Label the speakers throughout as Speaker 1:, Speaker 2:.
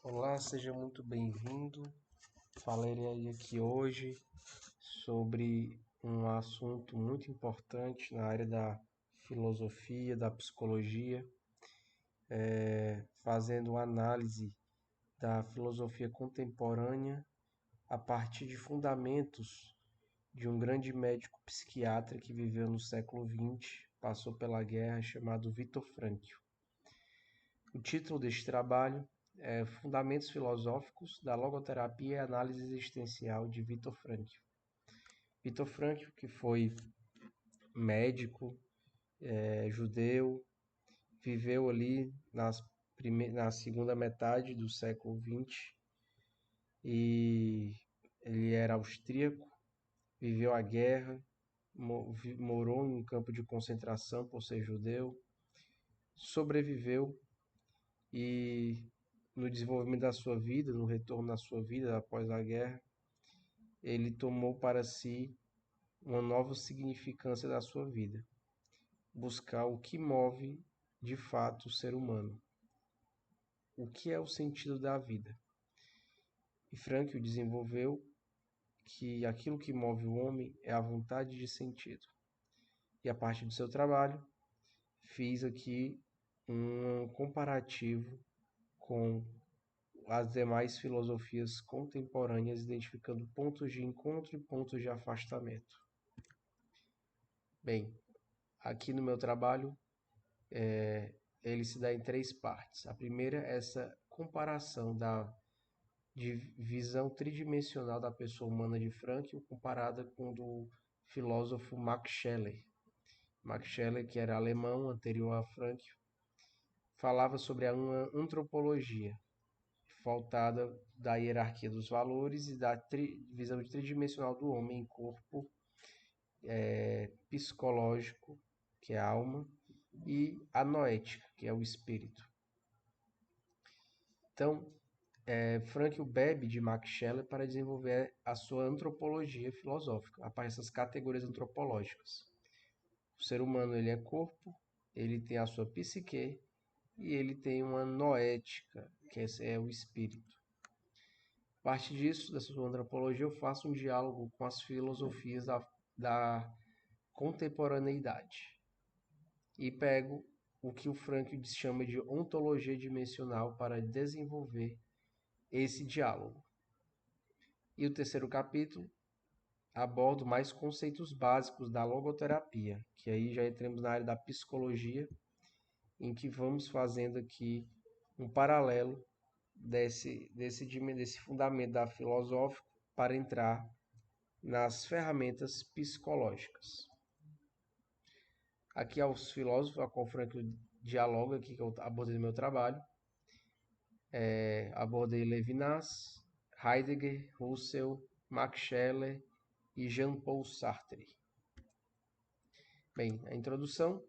Speaker 1: Olá, seja muito bem-vindo. Falarei aqui hoje sobre um assunto muito importante na área da filosofia, da psicologia, fazendo uma análise da filosofia contemporânea a partir de fundamentos de um grande médico psiquiatra que viveu no século XX, passou pela guerra, chamado Viktor Frankl. O título deste trabalho é Fundamentos Filosóficos da Logoterapia e Análise Existencial de Viktor Frankl. Viktor Frankl, que foi médico, judeu, viveu ali na segunda metade do século XX e ele era austríaco, viveu a guerra, morou em um campo de concentração por ser judeu, sobreviveu e no desenvolvimento da sua vida, no retorno da sua vida após a guerra, ele tomou para si uma nova significância da sua vida, buscar o que move de fato o ser humano, o que é o sentido da vida. E Frankl desenvolveu que aquilo que move o homem é a vontade de sentido. E a partir do seu trabalho, fiz aqui um comparativo com as demais filosofias contemporâneas, identificando pontos de encontro e pontos de afastamento. Bem, aqui no meu trabalho, ele se dá em três partes. A primeira é essa comparação da visão tridimensional da pessoa humana de Frankl comparada com do filósofo Max Scheler. Max Scheler, que era alemão, anterior a Frankl, falava sobre uma antropologia faltada da hierarquia dos valores e da visão tridimensional do homem em corpo psicológico, que é a alma, e a noética, que é o espírito. Então, Frankl bebe de Max Scheler para desenvolver a sua antropologia filosófica, a partir dessas categorias antropológicas. O ser humano ele é corpo, ele tem a sua psique e ele tem uma noética, que é o espírito. A partir disso, dessa sua antropologia, eu faço um diálogo com as filosofias da contemporaneidade e pego o que o Frankl chama de ontologia dimensional para desenvolver esse diálogo. E o terceiro capítulo abordo mais conceitos básicos da logoterapia, que aí já entramos na área da psicologia, em que vamos fazendo aqui um paralelo desse fundamento da filosófico para entrar nas ferramentas psicológicas. Aqui aos filósofos, a qual Frankl dialoga, aqui que eu abordei no meu trabalho, abordei Levinas, Heidegger, Husserl, Max Scheler e Jean-Paul Sartre. Bem, a introdução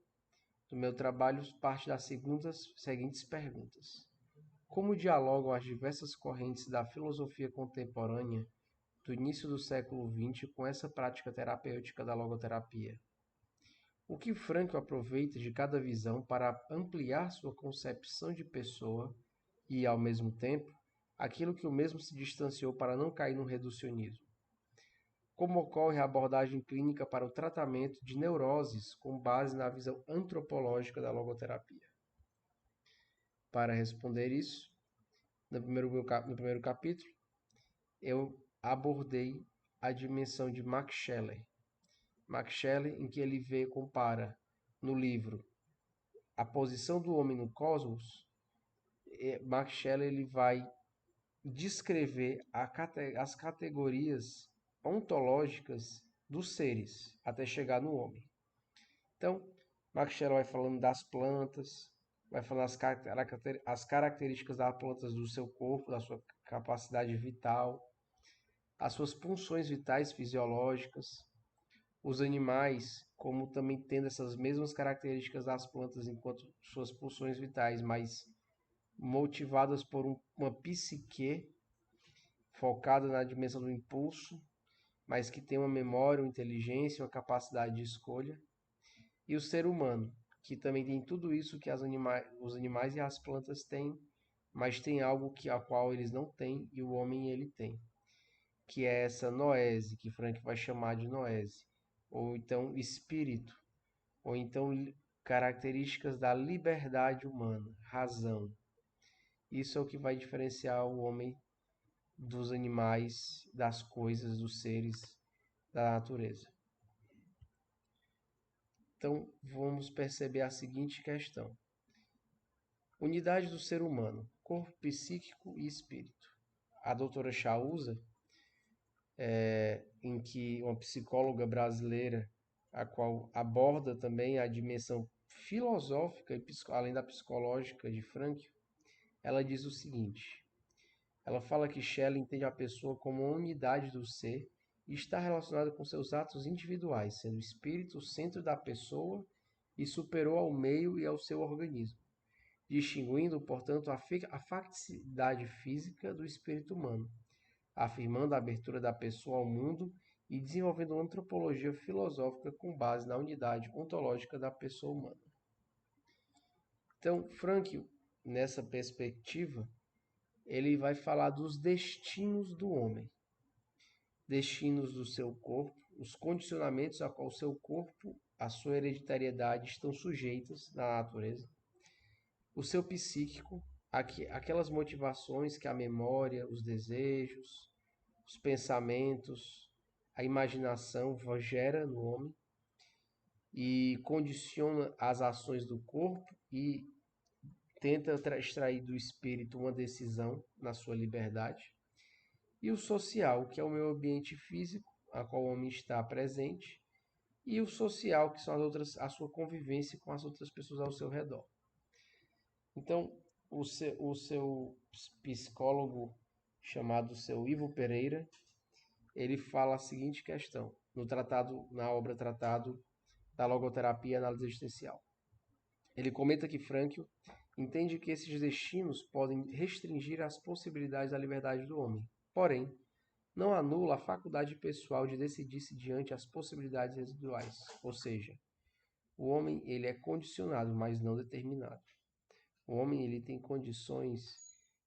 Speaker 1: do meu trabalho parte das seguintes perguntas. Como dialogam as diversas correntes da filosofia contemporânea do início do século XX com essa prática terapêutica da logoterapia? O que Frankl aproveita de cada visão para ampliar sua concepção de pessoa e, ao mesmo tempo, aquilo que o mesmo se distanciou para não cair no reducionismo? Como ocorre a abordagem clínica para o tratamento de neuroses com base na visão antropológica da logoterapia? Para responder isso, no primeiro capítulo, eu abordei a dimensão de Max Scheler. Max Scheler, em que ele compara no livro A Posição do Homem no Cosmos, Max Scheler ele vai descrever as categorias ontológicas dos seres até chegar no homem. Então, Max Scheler vai falando das plantas, vai falando as características das plantas do seu corpo, da sua capacidade vital, as suas funções vitais fisiológicas, os animais, como também tendo essas mesmas características das plantas enquanto suas funções vitais, mas motivadas por uma psique focada na dimensão do impulso, mas que tem uma memória, uma inteligência, uma capacidade de escolha. E o ser humano, que também tem tudo isso que os animais e as plantas têm, mas tem algo que a qual eles não têm e o homem ele tem, que é essa noese, que Frank vai chamar de noese, ou então espírito, ou então características da liberdade humana, razão. Isso é o que vai diferenciar o homem dos animais, das coisas, dos seres, da natureza. Então, vamos perceber a seguinte questão: unidade do ser humano, corpo psíquico e espírito. A doutora Chausa, em que uma psicóloga brasileira, a qual aborda também a dimensão filosófica e além da psicológica de Frankl, ela diz o seguinte: ela fala que Shelley entende a pessoa como uma unidade do ser e está relacionada com seus atos individuais, sendo o espírito o centro da pessoa e superou ao meio e ao seu organismo, distinguindo, portanto, a facticidade física do espírito humano, afirmando a abertura da pessoa ao mundo e desenvolvendo uma antropologia filosófica com base na unidade ontológica da pessoa humana. Então, Frankl, nessa perspectiva, ele vai falar dos destinos do homem, destinos do seu corpo, os condicionamentos a qual o seu corpo, a sua hereditariedade estão sujeitos na natureza, o seu psíquico, aquelas motivações que a memória, os desejos, os pensamentos, a imaginação gera no homem e condiciona as ações do corpo e tenta extrair do espírito uma decisão na sua liberdade. E o social, que é o meu ambiente físico, a qual o homem está presente, e o social, que são a sua convivência com as outras pessoas ao seu redor. Então, o seu psicólogo chamado seu Ivo Pereira, ele fala a seguinte questão, na obra Tratado da Logoterapia e Análise Existencial. Ele comenta que Frankl entende que esses destinos podem restringir as possibilidades da liberdade do homem, porém, não anula a faculdade pessoal de decidir-se diante as possibilidades residuais, ou seja, o homem ele é condicionado, mas não determinado. O homem ele tem condições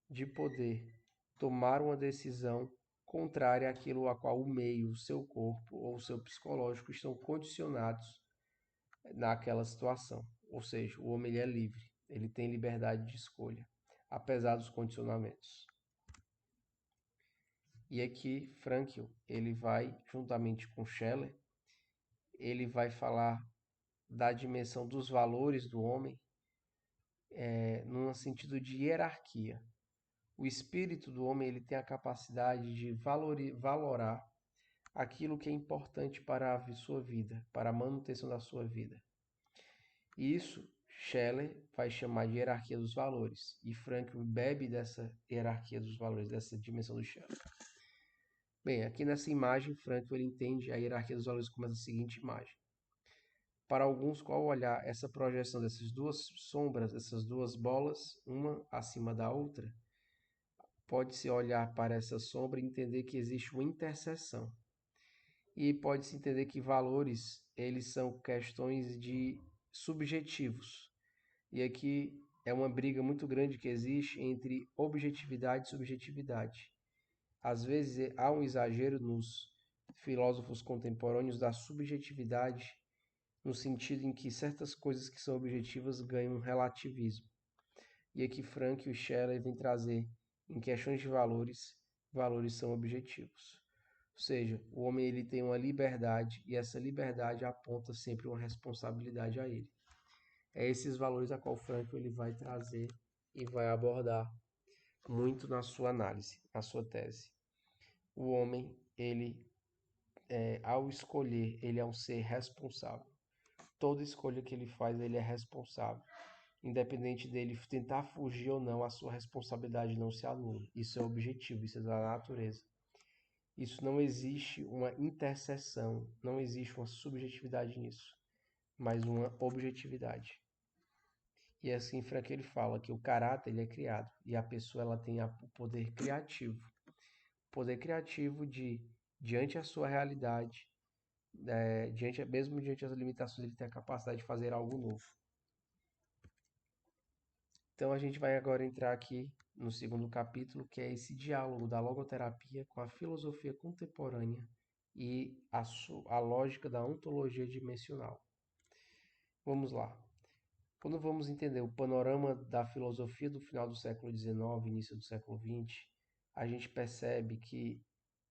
Speaker 1: de poder tomar uma decisão contrária àquilo a qual o meio, o seu corpo ou o seu psicológico estão condicionados naquela situação. Ou seja, o homem ele é livre, ele tem liberdade de escolha, apesar dos condicionamentos. E aqui Frankl, ele vai, juntamente com Scheller, ele vai falar da dimensão dos valores do homem, num sentido de hierarquia. O espírito do homem ele tem a capacidade de valorar aquilo que é importante para a sua vida, para a manutenção da sua vida. E isso Scheller vai chamar de hierarquia dos valores. E Frankl bebe dessa hierarquia dos valores, dessa dimensão do Scheller. Bem, aqui nessa imagem, Frankl ele entende a hierarquia dos valores como essa seguinte imagem. Para alguns, ao olhar essa projeção dessas duas sombras, essas duas bolas, uma acima da outra, pode-se olhar para essa sombra e entender que existe uma interseção. E pode-se entender que valores, eles são questões de subjetivos. E aqui é uma briga muito grande que existe entre objetividade e subjetividade. Às vezes há um exagero nos filósofos contemporâneos da subjetividade, no sentido em que certas coisas que são objetivas ganham um relativismo. E aqui Frankl e Scheller vêm trazer, em questões de valores, valores são objetivos. Ou seja, o homem ele tem uma liberdade e essa liberdade aponta sempre uma responsabilidade a ele. É esses valores a qual Frankl ele vai trazer e vai abordar muito na sua análise, na sua tese. O homem, ele, ao escolher, ele é um ser responsável. Toda escolha que ele faz, ele é responsável. Independente dele tentar fugir ou não, a sua responsabilidade não se anula. Isso é objetivo, isso é da natureza. Isso não existe uma interseção, não existe uma subjetividade nisso, mas uma objetividade. E assim Frankl ele fala que o caráter ele é criado e a pessoa ela tem o poder criativo. O poder criativo de, diante da sua realidade, mesmo diante das limitações, ele tem a capacidade de fazer algo novo. Então a gente vai agora entrar aqui no segundo capítulo, que é esse diálogo da logoterapia com a filosofia contemporânea e a lógica da ontologia dimensional. Vamos lá. Quando vamos entender o panorama da filosofia do final do século XIX, início do século XX, a gente percebe que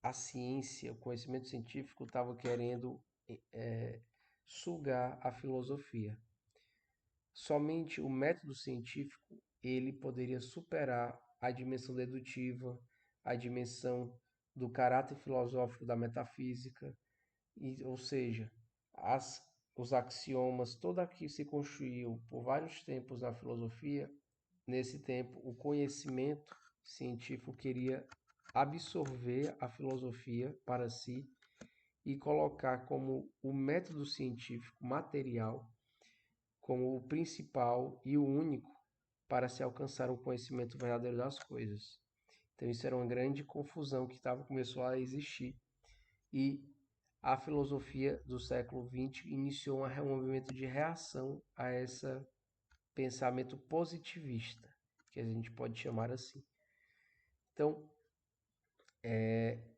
Speaker 1: a ciência, o conhecimento científico estava querendo sugar a filosofia. Somente o método científico ele poderia superar a dimensão dedutiva, a dimensão do caráter filosófico da metafísica, ou seja, os axiomas, todo aquilo que se construiu por vários tempos na filosofia, nesse tempo o conhecimento científico queria absorver a filosofia para si e colocar como o método científico material como o principal e o único para se alcançar um conhecimento verdadeiro das coisas. Então isso era uma grande confusão que começou a existir e a filosofia do século XX iniciou um movimento de reação a esse pensamento positivista, que a gente pode chamar assim. Então,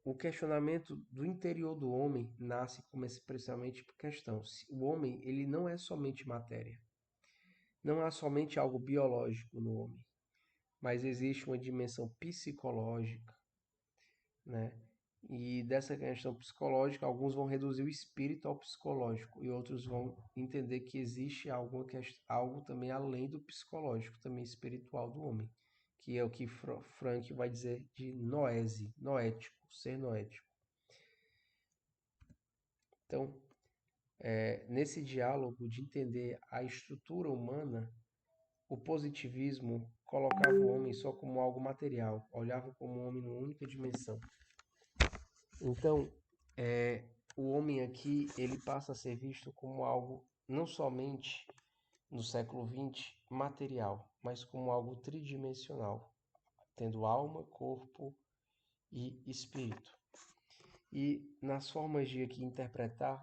Speaker 1: o questionamento do interior do homem nasce como expressamente por questão. O homem ele não é somente matéria. Não há somente algo biológico no homem, mas existe uma dimensão psicológica, né? E dessa questão psicológica, alguns vão reduzir o espírito ao psicológico e outros vão entender que existe algo também além do psicológico, também espiritual do homem, que é o que Frank vai dizer de noese, noético, ser noético. Então, nesse diálogo de entender a estrutura humana, o positivismo colocava o homem só como algo material, olhava como um homem numa única dimensão. Então, o homem aqui ele passa a ser visto como algo não somente no século XX material, mas como algo tridimensional, tendo alma, corpo e espírito. E nas formas de aqui interpretar,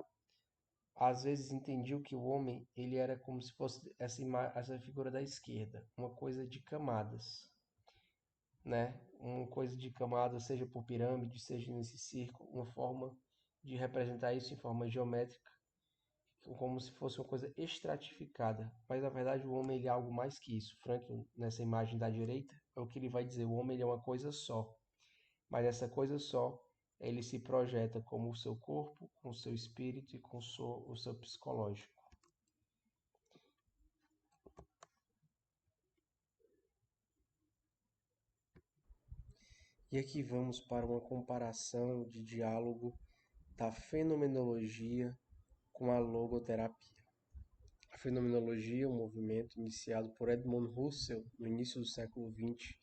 Speaker 1: às vezes entendiam que o homem ele era como se fosse essa figura da esquerda, uma coisa de camadas, né? Uma coisa de camadas, seja por pirâmide, seja nesse círculo, uma forma de representar isso em forma geométrica, como se fosse uma coisa estratificada. Mas na verdade o homem ele é algo mais que isso. Franklin, nessa imagem da direita, é o que ele vai dizer: o homem ele é uma coisa só. Mas essa coisa só, ele se projeta como o seu corpo, com o seu espírito e com o seu psicológico. E aqui vamos para uma comparação de diálogo da fenomenologia com a logoterapia. A fenomenologia é um movimento iniciado por Edmund Husserl no início do século XX,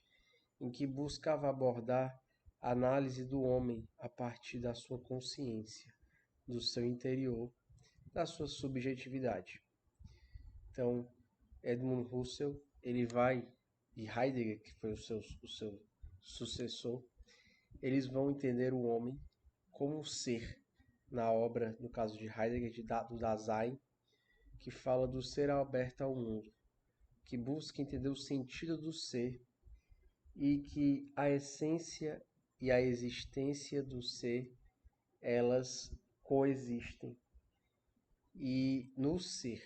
Speaker 1: em que buscava abordar a análise do homem a partir da sua consciência, do seu interior, da sua subjetividade. Então, Edmund Husserl, ele vai, e Heidegger, que foi o seu sucessor, eles vão entender o homem como ser, na obra, no caso de Heidegger, do Dasein, que fala do ser aberto ao mundo, que busca entender o sentido do ser e que a essência e a existência do ser, elas coexistem. E no ser,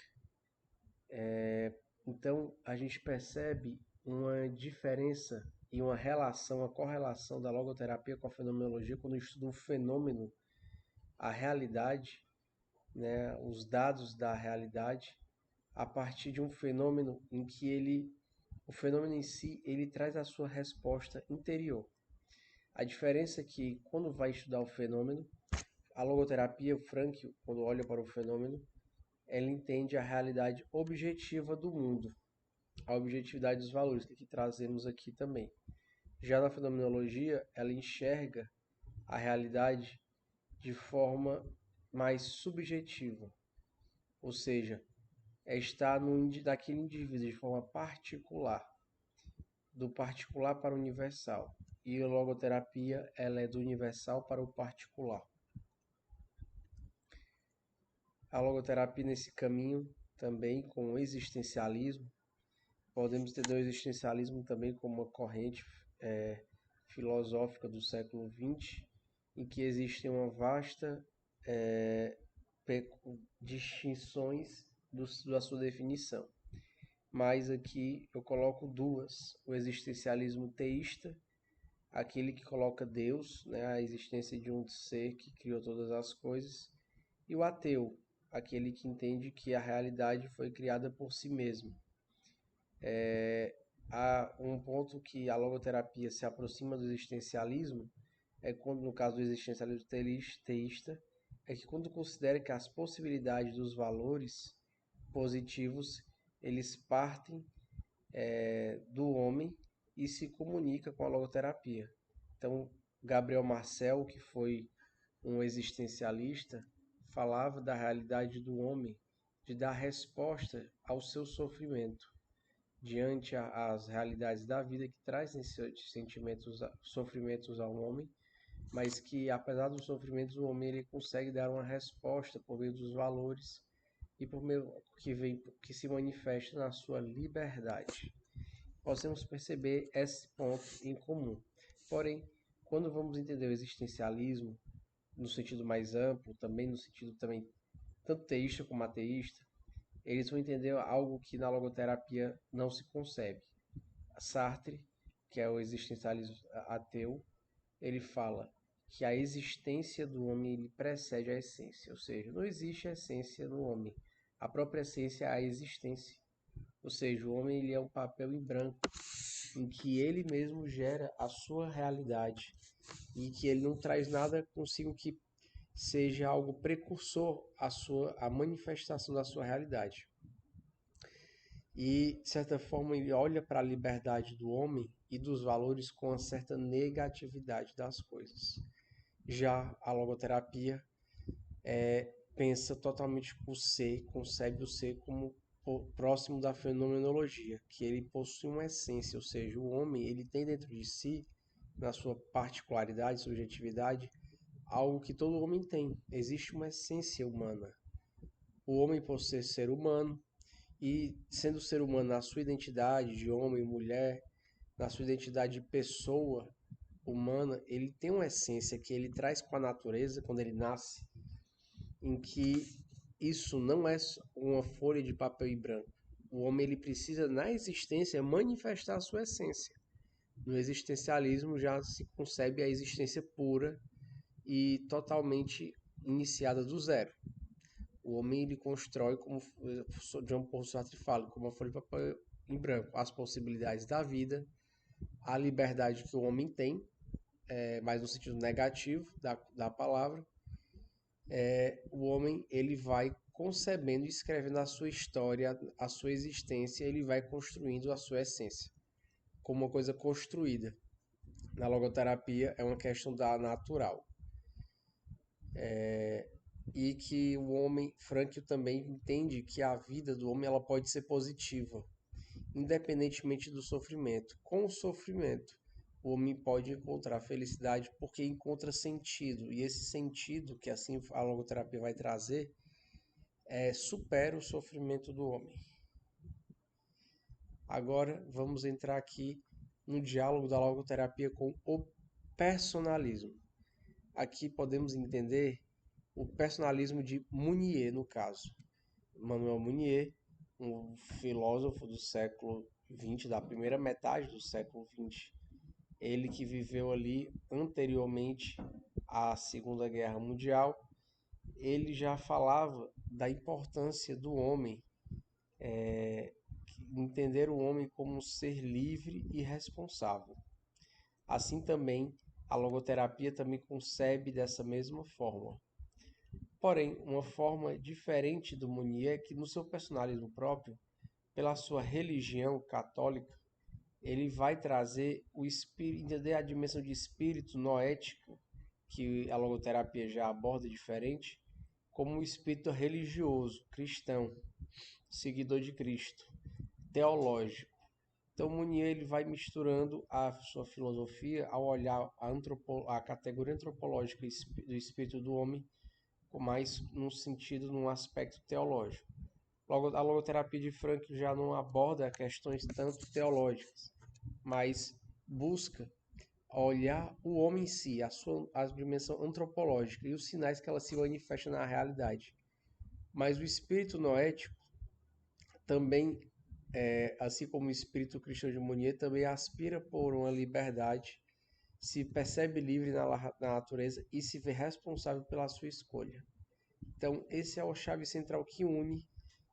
Speaker 1: então a gente percebe uma diferença e uma relação, a correlação da logoterapia com a fenomenologia quando estuda um fenômeno, a realidade, né, os dados da realidade, a partir de um fenômeno em que o fenômeno em si, ele traz a sua resposta interior. A diferença é que quando vai estudar o fenômeno, a logoterapia, o Frank, quando olha para o fenômeno, ela entende a realidade objetiva do mundo, a objetividade dos valores, que trazemos aqui também. Já na fenomenologia, ela enxerga a realidade de forma mais subjetiva, ou seja, estar daquele indivíduo de forma particular, do particular para o universal. E a logoterapia ela é do universal para o particular. A logoterapia nesse caminho também com o existencialismo podemos entender o existencialismo também como uma corrente filosófica do século XX, em que existem uma vasta distinções da sua definição. Mas aqui eu coloco duas: o existencialismo teísta, aquele que coloca Deus, né, a existência de um ser que criou todas as coisas, e o ateu, aquele que entende que a realidade foi criada por si mesma. Há um ponto que a logoterapia se aproxima do existencialismo, é quando, no caso do existencialismo teísta, é que quando considera que as possibilidades dos valores positivos, eles partem do homem e se comunica com a logoterapia. Então, Gabriel Marcel, que foi um existencialista, falava da realidade do homem, de dar resposta ao seu sofrimento diante as realidades da vida que trazem sentimentos, sofrimentos ao homem, mas que apesar dos sofrimentos o homem ele consegue dar uma resposta por meio dos valores e por meio que se manifesta na sua liberdade. Podemos perceber esse ponto em comum. Porém, quando vamos entender o existencialismo no sentido mais amplo, também no sentido também tanto teísta como ateísta, eles vão entender algo que na logoterapia não se concebe. Sartre, que é o existencialismo ateu, ele fala que a existência do homem ele precede a essência, ou seja, não existe essência no homem. A própria essência é a existência. Ou seja, o homem ele é um papel em branco em que ele mesmo gera a sua realidade e que ele não traz nada consigo que seja algo precursor à manifestação da sua realidade. E, de certa forma, ele olha para a liberdade do homem e dos valores com uma certa negatividade das coisas. Já a logoterapia pensa totalmente o ser, concebe o ser como próximo da fenomenologia, que ele possui uma essência, ou seja, o homem ele tem dentro de si, na sua particularidade, subjetividade, algo que todo homem tem. Existe uma essência humana. O homem, por ser humano, e sendo ser humano na sua identidade de homem e mulher, na sua identidade de pessoa humana, ele tem uma essência que ele traz com a natureza quando ele nasce, em que isso não é uma folha de papel em branco. O homem ele precisa, na existência, manifestar a sua essência. No existencialismo já se concebe a existência pura e totalmente iniciada do zero. O homem ele constrói, como John Paul Sartre fala, como uma folha de papel em branco, as possibilidades da vida, a liberdade que o homem tem, mas no sentido negativo da palavra. O homem ele vai concebendo e escrevendo a sua história, a sua existência, ele vai construindo a sua essência como uma coisa construída. Na logoterapia é uma questão da natural. E que o homem, Frankl também entende que a vida do homem ela pode ser positiva, independentemente do sofrimento. Com o sofrimento, o homem pode encontrar felicidade porque encontra sentido. E esse sentido que assim a logoterapia vai trazer supera o sofrimento do homem. Agora vamos entrar aqui no diálogo da logoterapia com o personalismo. Aqui podemos entender o personalismo de Mounier, no caso. Manuel Mounier, um filósofo do século XX, da primeira metade do século XX. Ele que viveu ali anteriormente à Segunda Guerra Mundial, ele já falava da importância do homem, entender o homem como um ser livre e responsável. Assim também, a logoterapia também concebe dessa mesma forma. Porém, uma forma diferente do Mounier é que no seu personalismo próprio, pela sua religião católica, ele vai trazer o espírito, entender a dimensão de espírito noética, que a logoterapia já aborda diferente, como um espírito religioso, cristão, seguidor de Cristo, teológico. Então, Mounier ele vai misturando a sua filosofia ao olhar a categoria antropológica do espírito do homem, mais num sentido, num aspecto teológico. A logoterapia de Frankl já não aborda questões tanto teológicas, mas busca olhar o homem em si, a dimensão antropológica e os sinais que ela se manifesta na realidade. Mas o espírito noético também, assim como o espírito cristão de Mounier, também aspira por uma liberdade, se percebe livre na natureza e se vê responsável pela sua escolha. Então, esse é o chave central que une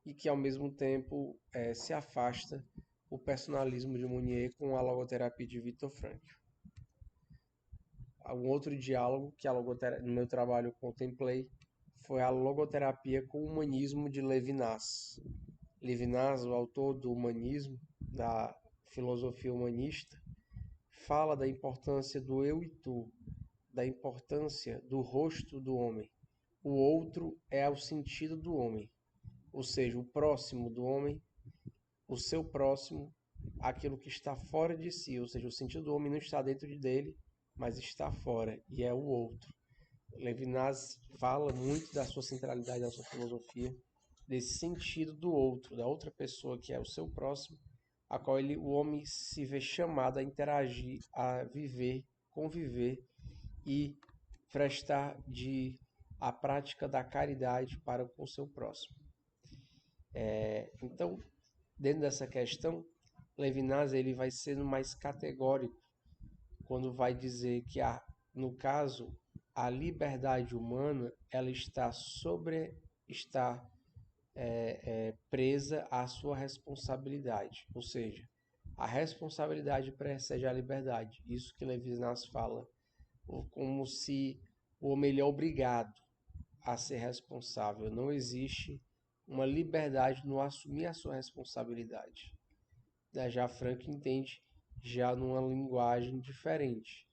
Speaker 1: e que, ao mesmo tempo, se afasta o personalismo de Mounier com a logoterapia de Viktor Frankl. Um outro diálogo que no meu trabalho contemplei foi a logoterapia com o humanismo de Levinas. Levinas, o autor do humanismo, da filosofia humanista, fala da importância do eu e tu, da importância do rosto do homem. O outro é o sentido do homem, ou seja, o próximo do homem, o seu próximo, aquilo que está fora de si, ou seja, o sentido do homem não está dentro dele, mas está fora, e é o outro. Levinas fala muito da sua centralidade, da sua filosofia, desse sentido do outro, da outra pessoa que é o seu próximo, a qual o homem se vê chamado a interagir, a viver, conviver e prestar a prática da caridade para com o seu próximo. Então, dentro dessa questão, Levinas ele vai sendo mais categórico quando vai dizer que, no caso, a liberdade humana ela está presa à sua responsabilidade, ou seja, a responsabilidade precede a liberdade. Isso que Levinas fala, como se o homem é obrigado a ser responsável. Não existe uma liberdade no assumir a sua responsabilidade. Já Frank entende já numa linguagem diferente,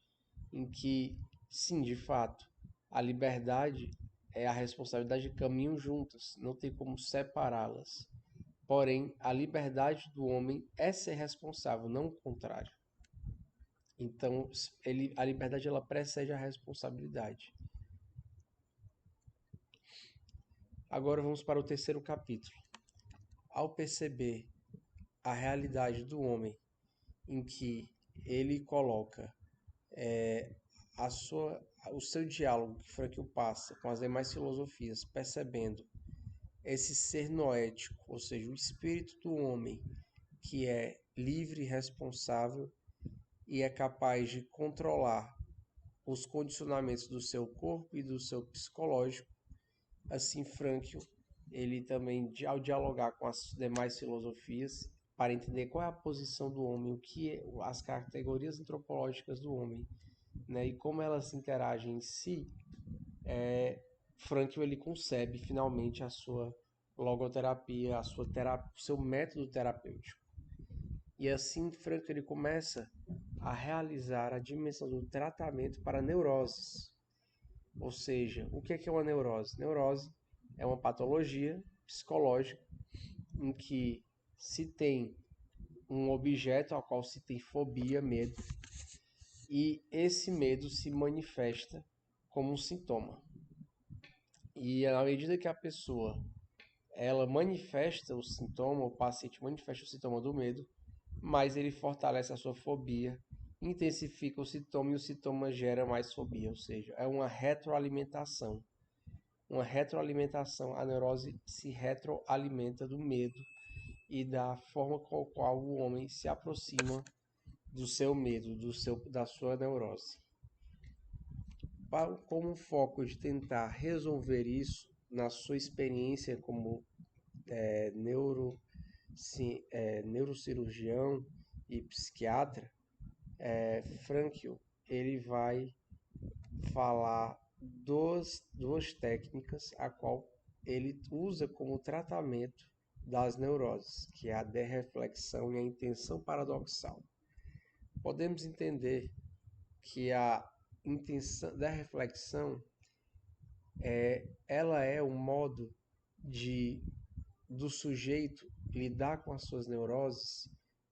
Speaker 1: em que, sim, de fato, a liberdade e a responsabilidade caminham juntas, não tem como separá-las. Porém, a liberdade do homem é ser responsável, não o contrário. Então, a liberdade ela precede a responsabilidade. Agora vamos para o terceiro capítulo. Ao perceber a realidade do homem, em que ele coloca o seu diálogo que Frankl passa com as demais filosofias, percebendo esse ser noético, ou seja, o espírito do homem que é livre e responsável e é capaz de controlar os condicionamentos do seu corpo e do seu psicológico. Assim, Frankl, ele também, ao dialogar com as demais filosofias, para entender qual é a posição do homem, o que as categorias antropológicas do homem, né, e como elas interagem em si, Frankl ele concebe finalmente a sua logoterapia, o seu método terapêutico. E assim Frankl ele começa a realizar a dimensão do tratamento para neuroses. Ou seja, o que é uma neurose? Neurose é uma patologia psicológica em que se tem um objeto ao qual se tem fobia, medo, e esse medo se manifesta como um sintoma. E à medida que a pessoa ela manifesta o sintoma, o paciente manifesta o sintoma do medo, mais ele fortalece a sua fobia, intensifica o sintoma e o sintoma gera mais fobia, ou seja, é uma retroalimentação. Uma retroalimentação, a neurose se retroalimenta do medo e da forma com a qual o homem se aproxima do seu medo, da sua neurose. Com o foco de tentar resolver isso na sua experiência como neurocirurgião e psiquiatra, Frankl ele vai falar duas técnicas a qual ele usa como tratamento das neuroses, que é a derreflexão e a intenção paradoxal. Podemos entender que a intenção da reflexão ela é um modo do sujeito lidar com as suas neuroses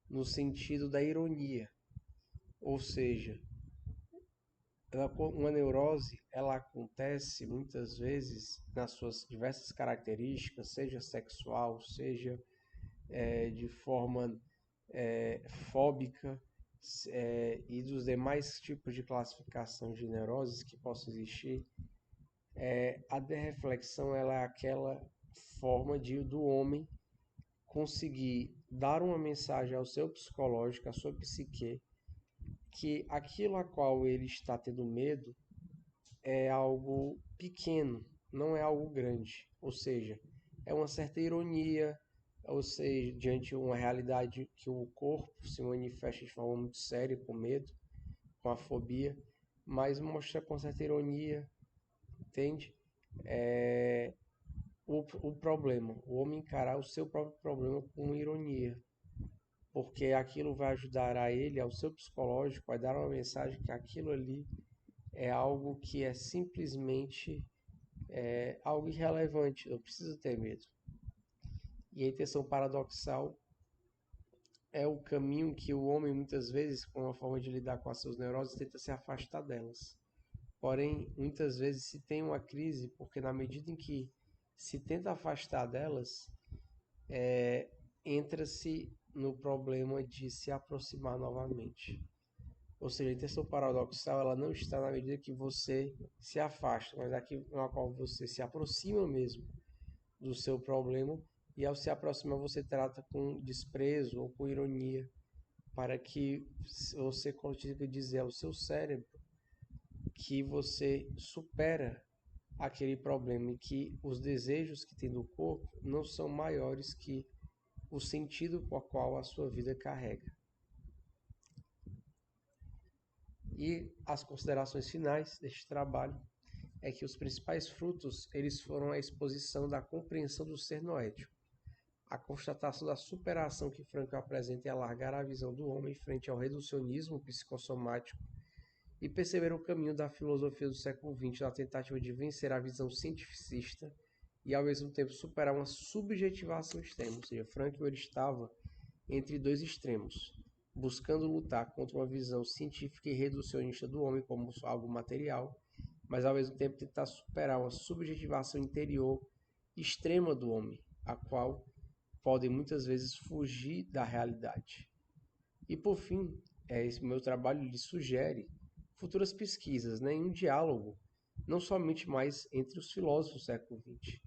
Speaker 1: no sentido da ironia, ou seja, uma neurose, ela acontece muitas vezes nas suas diversas características, seja sexual, seja de forma fóbica, e dos demais tipos de classificação de neuroses que possam existir. A derreflexão ela é aquela forma do homem conseguir dar uma mensagem ao seu psicológico, à sua psique, que aquilo a qual ele está tendo medo é algo pequeno, não é algo grande. Ou seja, é uma certa ironia, ou seja, diante de uma realidade que o corpo se manifesta de forma muito séria, com medo, com a fobia, mas mostra com certa ironia, entende? O problema, o homem encarar o seu próprio problema com ironia, porque aquilo vai ajudar a ele, ao seu psicológico, vai dar uma mensagem que aquilo ali é algo que é simplesmente algo irrelevante, não precisa ter medo. E a intenção paradoxal é o caminho que o homem, muitas vezes, com a forma de lidar com as suas neuroses, tenta se afastar delas. Porém, muitas vezes se tem uma crise, porque na medida em que se tenta afastar delas, entra-se no problema de se aproximar novamente. Ou seja, a intenção paradoxal ela não está na medida que você se afasta, mas na qual você se aproxima mesmo do seu problema, e ao se aproximar você trata com desprezo ou com ironia, para que você consiga dizer ao seu cérebro que você supera aquele problema e que os desejos que tem do corpo não são maiores que o sentido com o qual a sua vida carrega. E as considerações finais deste trabalho é que os principais frutos eles foram a exposição da compreensão do ser noético, a constatação da superação que Frankl apresenta em alargar a visão do homem frente ao reducionismo psicossomático e perceber o caminho da filosofia do século XX na tentativa de vencer a visão cientificista e ao mesmo tempo superar uma subjetivação extrema, ou seja, Frankl ele estava entre dois extremos, buscando lutar contra uma visão científica e reducionista do homem como algo material, mas ao mesmo tempo tentar superar uma subjetivação interior extrema do homem, a qual podem muitas vezes fugir da realidade. E por fim, esse meu trabalho lhe sugere futuras pesquisas, em um diálogo, não somente mais entre os filósofos do século XX,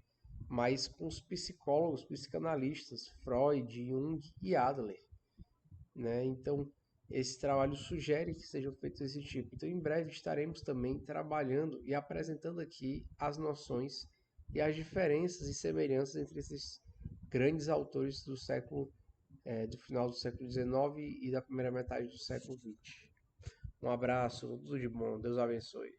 Speaker 1: mas com os psicólogos, psicanalistas, Freud, Jung e Adler. Então, esse trabalho sugere que sejam feitos desse tipo. Então, em breve estaremos também trabalhando e apresentando aqui as noções e as diferenças e semelhanças entre esses grandes autores do final do século XIX e da primeira metade do século XX. Um abraço, tudo de bom, Deus abençoe.